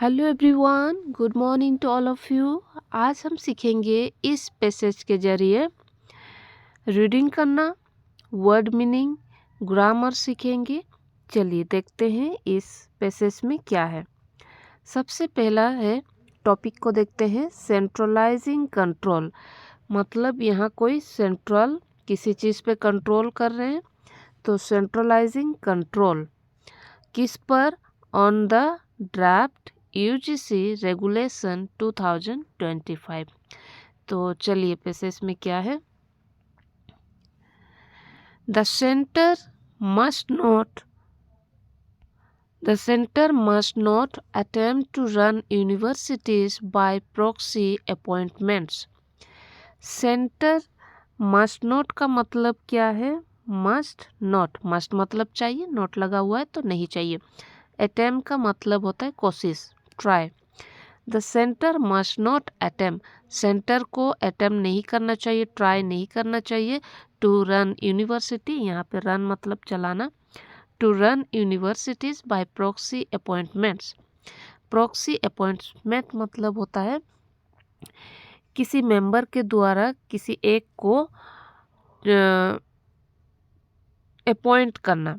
Hello everyone, good morning to all of you. आज हम सीखेंगे इस पैसेज के जरिए रीडिंग करना, वर्ड मीनिंग, ग्रामर सीखेंगे। चलिए देखते हैं इस पैसेज में क्या है। सबसे पहला है, टॉपिक को देखते हैं, सेंट्रलाइजिंग कंट्रोल। मतलब यहाँ कोई सेंट्रल किसी चीज़ पे कंट्रोल कर रहे हैं, तो सेंट्रलाइजिंग कंट्रोल किस पर? On the draft UGC regulation 2025। तो चलिए पैसेज में क्या है। The centre must not attempt to run universities by proxy appointments. Centre must not का मतलब क्या है? मस्ट नॉट, मस्ट मतलब चाहिए, नॉट लगा हुआ है तो नहीं चाहिए। अटेम्प्ट का मतलब होता है कोशिश, try. The centre must not attempt, centre को अटेम्प्ट नहीं करना चाहिए, ट्राई नहीं करना चाहिए। टू रन यूनिवर्सिटी, यहाँ पे रन मतलब चलाना। To run universities by proxy appointments. Proxy appointment मतलब होता है किसी मेंबर के द्वारा किसी एक को अपॉइंट करना,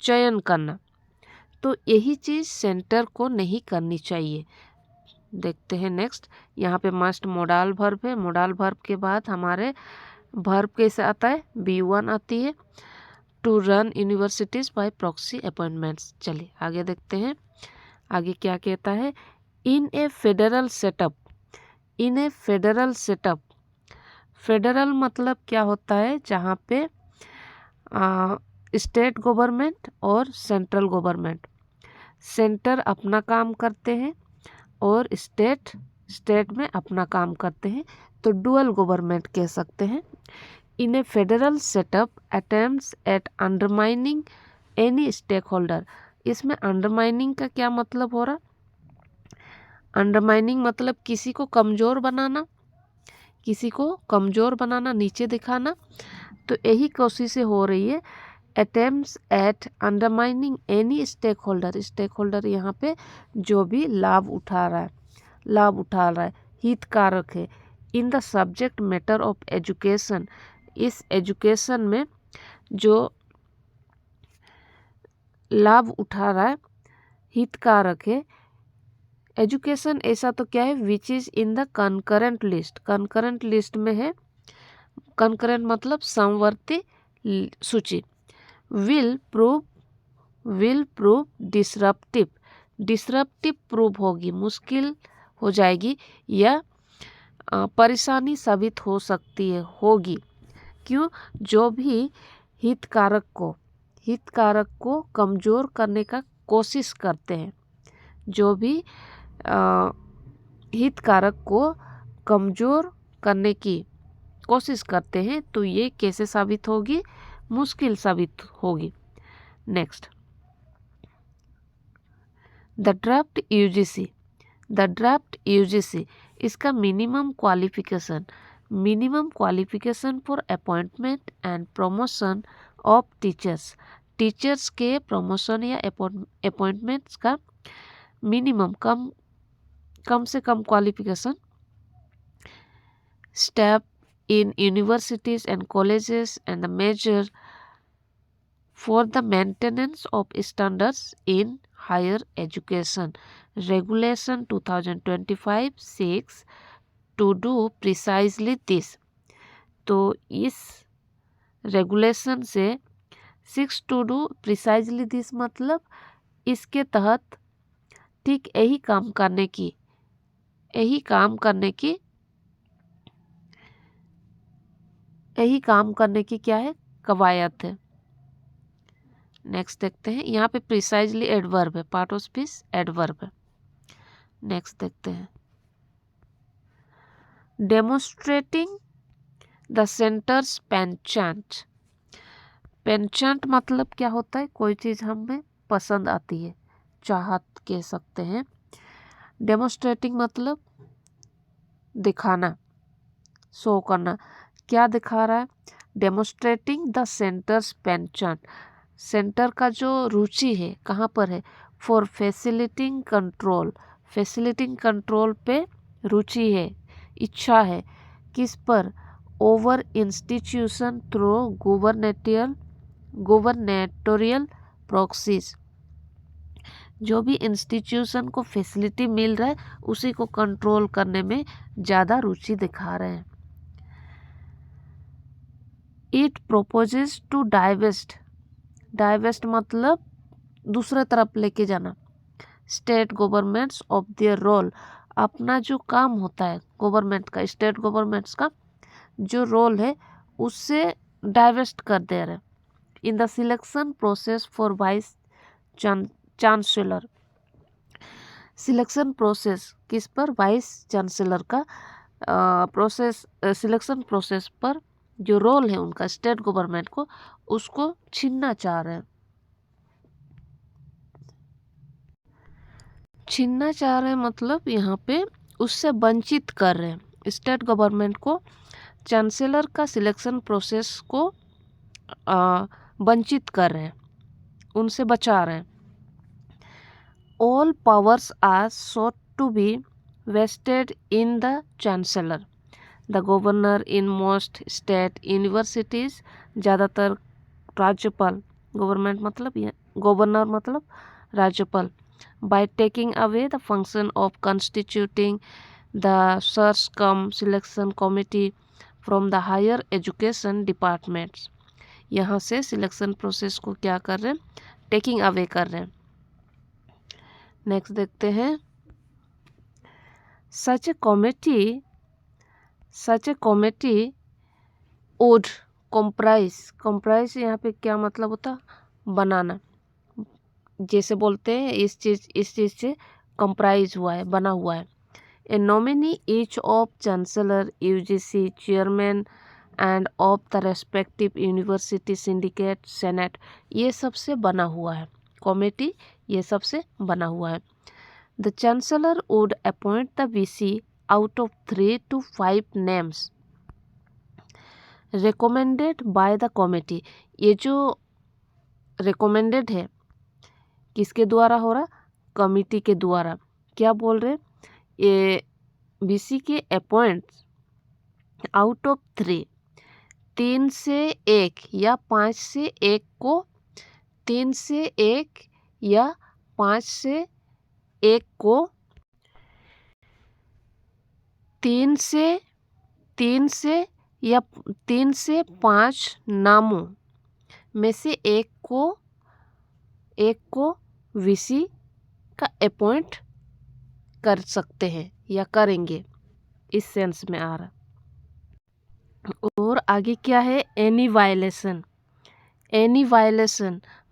चयन करना। तो यही चीज़ सेंटर को नहीं करनी चाहिए। देखते हैं नेक्स्ट। यहाँ पे मस्ट मोडाल वर्ब है। मोडाल वर्ब के बाद हमारे वर्ब कैसे आता है? B1 आती है। To run universities by proxy appointments. चलिए आगे देखते हैं, आगे क्या कहता है। In a federal setup, in a federal setup. Federal मतलब क्या होता है? जहाँ पे स्टेट गवर्नमेंट और सेंट्रल गवर्नमेंट, सेंटर अपना काम करते हैं और स्टेट में अपना काम करते हैं, तो डुअल गवर्नमेंट कह सकते हैं। In a federal setup attempts at undermining any stake holder. इसमें अंडरमाइनिंग का क्या मतलब हो रहा? अंडरमाइनिंग मतलब किसी को कमज़ोर बनाना, किसी को कमज़ोर बनाना, नीचे दिखाना। तो यही कोशिशें हो रही है। Attempts at undermining any stake holder, stakeholder यहाँ पे जो भी लाभ उठा रहा है, हितकारक है। In the subject matter of education, इस एजुकेशन में जो लाभ उठा रहा है, हितकारक है। एजुकेशन ऐसा तो क्या है? Which is in the concurrent list, concurrent list में है। कंकरेंट मतलब समवर्ती सूची। Will prove disruptive, disruptive prove होगी, मुश्किल हो जाएगी या परेशानी साबित हो सकती है, होगी। क्यों? जो भी हितकारक को कमज़ोर करने का कोशिश करते हैं, जो भी हितकारक को कमज़ोर करने की कोशिश करते हैं, तो ये कैसे साबित होगी? मुश्किल साबित होगी। नेक्स्ट, द ड्राफ्ट यूजीसी, इसका minimum qualification for appointment and promotion of teachers के प्रमोशन या अपॉइंटमेंट्स का मिनिमम, कम से कम qualification. Step in universities and colleges and the measure for the maintenance of standards in higher education. Regulation 2025-6 to do precisely this. तो इस regulation से 6 to do precisely this मतलब इसके तहत ठीक यही काम करने की क्या है? कवायद है। नेक्स्ट देखते हैं, यहाँ पे प्रिसाइजली एडवर्ब है, पार्ट ऑफ स्पीच एडवर्ब है। नेक्स्ट देखते हैं, डेमोन्स्ट्रेटिंग द सेंटर्स पेंचेंट। पेंचेंट मतलब क्या होता है? कोई चीज़ हमें पसंद आती है, चाहत कह सकते हैं। डेमोन्स्ट्रेटिंग मतलब दिखाना, शो करना। क्या दिखा रहा है? डेमोन्स्ट्रेटिंग द सेंटर्स पेंचेंट, सेंटर का जो रुचि है कहाँ पर है? For facilitating control, facilitating control पे रुचि है, इच्छा है, किस पर, ओवर इंस्टीट्यूशन थ्रू गवर्नेटोरियल प्रॉक्सीज, जो भी इंस्टीट्यूशन को फैसिलिटी मिल रहा है उसी को कंट्रोल करने में ज़्यादा रुचि दिखा रहे हैं। It proposes to divest, divest मतलब दूसरे तरफ लेके जाना, state governments of their role, अपना जो काम होता है गवर्नमेंट का, स्टेट गवर्नमेंट्स का जो रोल है उससे डाइवेस्ट कर दे रहे in the selection process for vice chancellor, selection process किस पर, वाइस चांसलर का प्रोसेस, सिलेक्शन प्रोसेस पर जो रोल है उनका स्टेट गवर्नमेंट को, उसको छीनना चाह रहे हैं। छीनना चाह रहे हैं मतलब यहाँ पे उससे वंचित कर रहे हैं स्टेट गवर्नमेंट को, चांसलर का सिलेक्शन प्रोसेस को वंचित कर रहे हैं, उनसे बचा रहे हैं। All powers are sought to be vested in the chancellor, the governor in most state universities, ज़्यादातर राज्यपाल, गवर्नमेंट मतलब गवर्नर मतलब राज्यपाल, by taking away the function of constituting the search cum selection committee from the higher education departments, यहाँ से selection process को क्या कर रहे हैं, टेकिंग अवे कर रहे हैं। नेक्स्ट देखते हैं, सच ए कॉमिटी वुड कंप्राइज यहाँ पे क्या मतलब होता, बनाना, जैसे बोलते हैं इस चीज़ से कंप्राइज हुआ है, बना हुआ है। ए nominee each of chancellor, UGC chairman end of the respective university syndicate senate, ये सबसे बना हुआ है कमेटी, ये सबसे बना हुआ है। The chancellor would appoint the VC out of 3 to 5 names recommended by the committee, ये जो रिकमेंडेड है किसके द्वारा हो रहा, कमिटी के द्वारा। क्या बोल रहे, ये वीसी के अपॉइंट आउट ऑफ 3 से 1 या 5 से 1 को, 3 से 1 या 5 से 1 को, 3 से 5 नामों में से एक को वीसी का अपॉइंट कर सकते हैं या करेंगे, इस सेंस में आ रहा। और आगे क्या है, एनी वायलेशन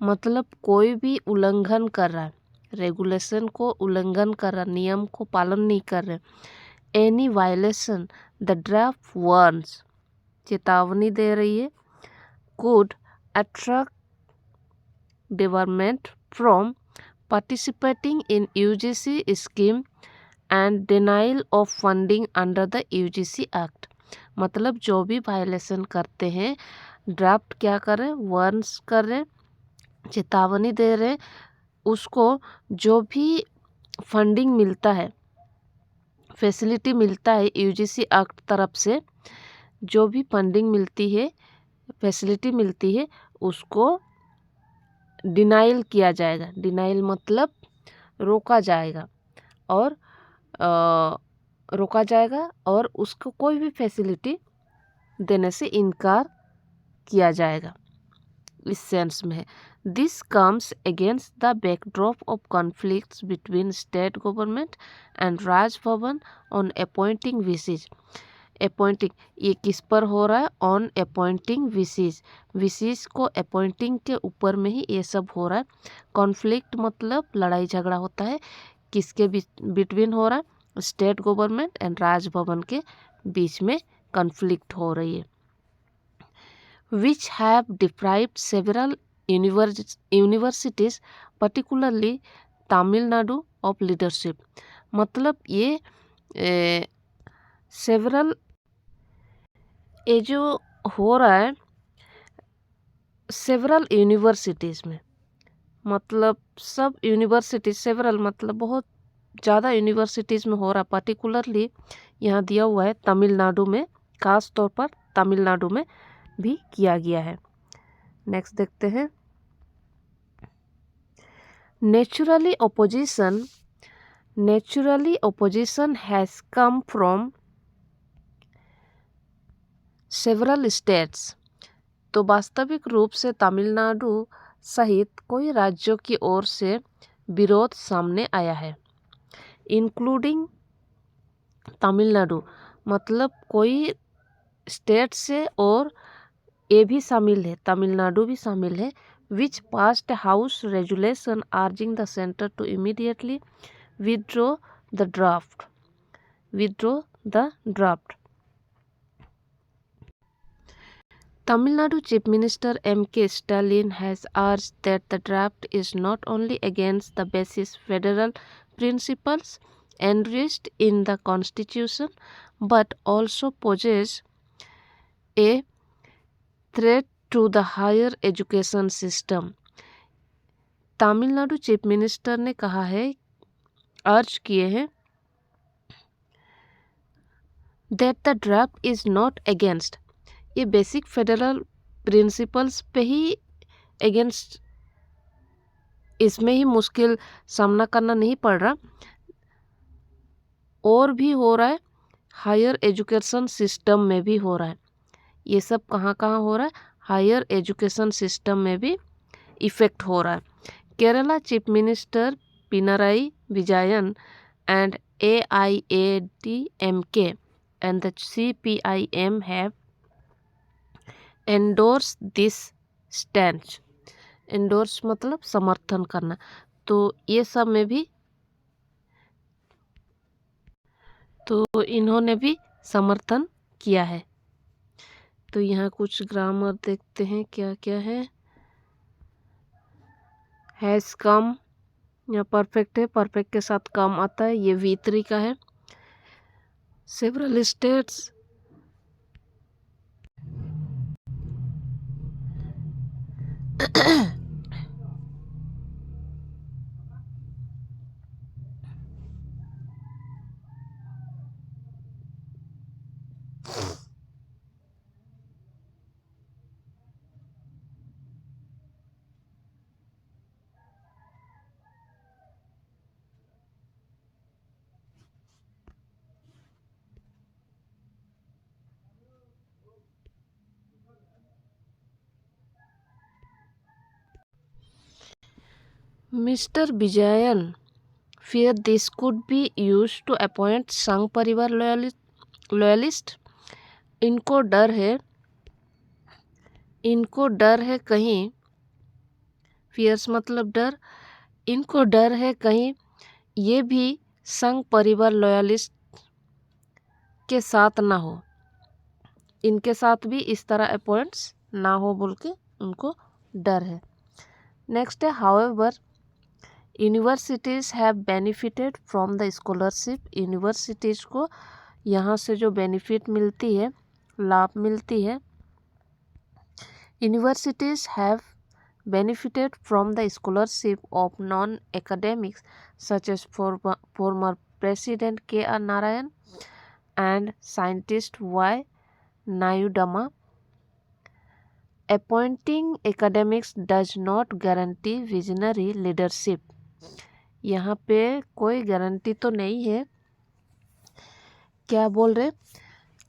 मतलब कोई भी उल्लंघन कर रहा है, रेगुलेशन को उल्लंघन कर रहा, नियम को पालन नहीं कर रहे। Any violation the draft warns, चेतावनी दे रही है, could attract department from participating in UGC scheme and denial of funding under the UGC act, मतलब जो भी वायलेशन करते हैं, ड्राफ्ट क्या कर रहे हैं, वार्न्स कर रहे हैं, चेतावनी दे रहे हैं, उसको जो भी फंडिंग मिलता है, फैसिलिटी मिलता है यूजीसी एक्ट तरफ से, जो भी फंडिंग मिलती है, फैसिलिटी मिलती है, उसको डिनाइल किया जाएगा। डिनाइल मतलब रोका जाएगा और उसको कोई भी फैसिलिटी देने से इनकार किया जाएगा, इस सेंस में है। This comes against the backdrop of conflicts between state government and Raj Bhavan on appointing VCs, appointing ये किस पर हो रहा है, ऑन अपॉइंटिंग वीसीज को अपॉइंटिंग के ऊपर में ही ये सब हो रहा है। कॉन्फ्लिक्ट मतलब लड़ाई झगड़ा होता है, किसके बिटवीन हो रहा है, स्टेट गवर्नमेंट एंड राजभवन के बीच में कॉन्फ्लिक्ट हो रही है। Which have deprived several universities particularly Tamil Nadu of leadership, मतलब ये सेवरल, ये जो हो रहा है सेवरल यूनिवर्सिटीज़ में, मतलब सब यूनिवर्सिटीज, सेवरल मतलब बहुत ज़्यादा यूनिवर्सिटीज़ में हो रहा, पर्टिकुलरली यहाँ दिया हुआ है तमिलनाडु में, खास तौर पर तमिलनाडु में भी किया गया है। नेक्स्ट देखते हैं, naturally opposition has come from several states। तो वास्तविक रूप से तमिलनाडु सहित कोई राज्यों की ओर से विरोध सामने आया है। इंक्लूडिंग तमिलनाडु मतलब कोई स्टेट से, और ये भी शामिल है, तमिलनाडु भी शामिल है, which passed house resolution urging the centre to immediately withdraw the draft। Tamil Nadu Chief Minister M.K. Stalin has urged that the draft is not only against the basic federal principles enshrined in the Constitution but also poses a threat to the higher education system। Tamil Nadu chief minister ने कहा है, अर्ज किए हैं, that the draft is not against, ये basic federal principles पे ही against, इसमें ही मुश्किल सामना करना नहीं पड़ रहा, और भी हो रहा है हायर एजुकेशन सिस्टम में भी हो रहा है। ये सब कहाँ कहाँ हो रहा है, हायर एजुकेशन सिस्टम में भी इफ़ेक्ट हो रहा है। Kerala chief minister Pinarayi Vijayan and AIADMK and the CPIM have endorsed this stance। endorse मतलब समर्थन करना, तो ये सब में भी, तो इन्होंने भी समर्थन किया है। तो यहाँ कुछ ग्रामर देखते हैं क्या क्या है। हैज़ कम, यहाँ परफेक्ट है, परफेक्ट के साथ कम आता है, ये V3 का है। Several states, Mr. Vijayan fear this could be used to appoint संघ परिवार loyalist। इनको डर है कहीं, फियर्स मतलब डर, इनको डर है कहीं ये भी संघ परिवार लॉयलिस्ट के साथ ना हो, इनके साथ भी इस तरह अपॉइंट्स ना हो बोल के उनको डर है। नेक्स्ट है, however universities have benefited from the scholarship. Universities को यहाँ से जो बेनिफिट मिलती है, लाभ मिलती है, universities have benefited from the scholarship of non-academics such as former President K.R. Narayan and scientist Y. Nayudama। Appointing academics does not guarantee visionary leadership। यहाँ पे कोई गारंटी तो नहीं है, क्या बोल रहे,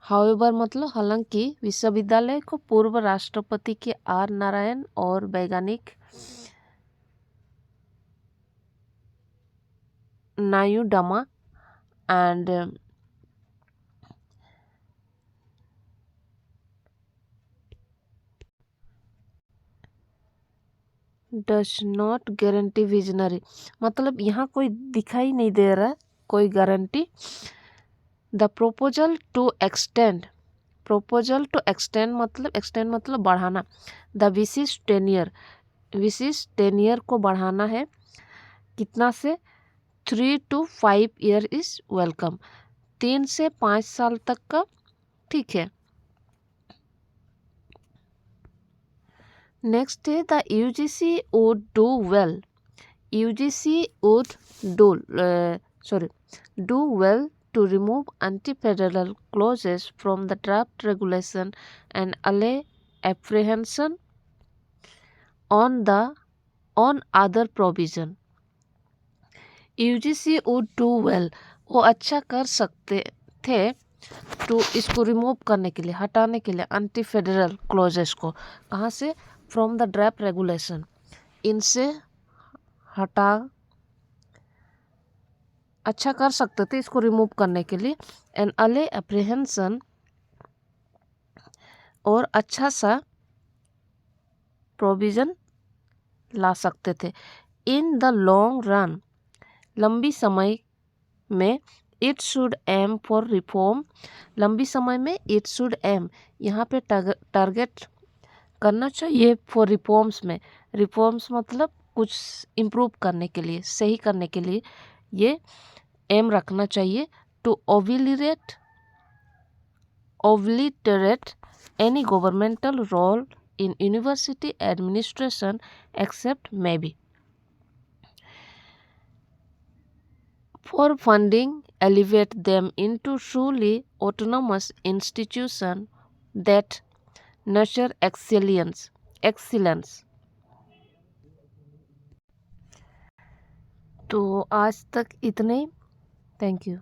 हाउएवर मतलब हालांकि विश्वविद्यालय को पूर्व राष्ट्रपति के आर नारायण और वैज्ञानिक Nayudamma and does not guarantee visionary, मतलब यहाँ कोई दिखाई नहीं दे रहा है कोई guarantee. The proposal to extend मतलब बढ़ाना, द विशिष्ट टेनियर को बढ़ाना है, कितना से 3 to 5 ईयर इज वेलकम, 3 से 5 साल तक का, ठीक है। नेक्स्ट है the UGC would do well. UGC would do well to remove anti-federal clauses from the draft regulation and allay apprehension on other provision. UGC would do well, वो अच्छा कर सकते थे टू इसको रिमूव करने के लिए, हटाने के लिए एंटी फेडरल क्लॉजेस को. कहाँ से? फ्रॉम द ड्राफ्ट रेगुलेशन, इनसे हटा, अच्छा कर सकते थे इसको रिमूव करने के लिए. एंड अले अप्रीहेंशन, और अच्छा सा प्रोविज़न ला सकते थे. इन द लॉन्ग रन, लंबी समय में, it should aim for reform, लंबी समय में इट शुड एम, यहाँ पे टारगेट करना चाहिए फॉर रिफॉर्म्स में. रिफॉर्म्स मतलब कुछ इम्प्रूव करने के लिए, सही करने के लिए ये एम रखना चाहिए. To obliterate any governmental role in university administration except maybe for funding, elevate them into truly autonomous institutions that nurture excellence. तो आज तक इतने ही. Thank you.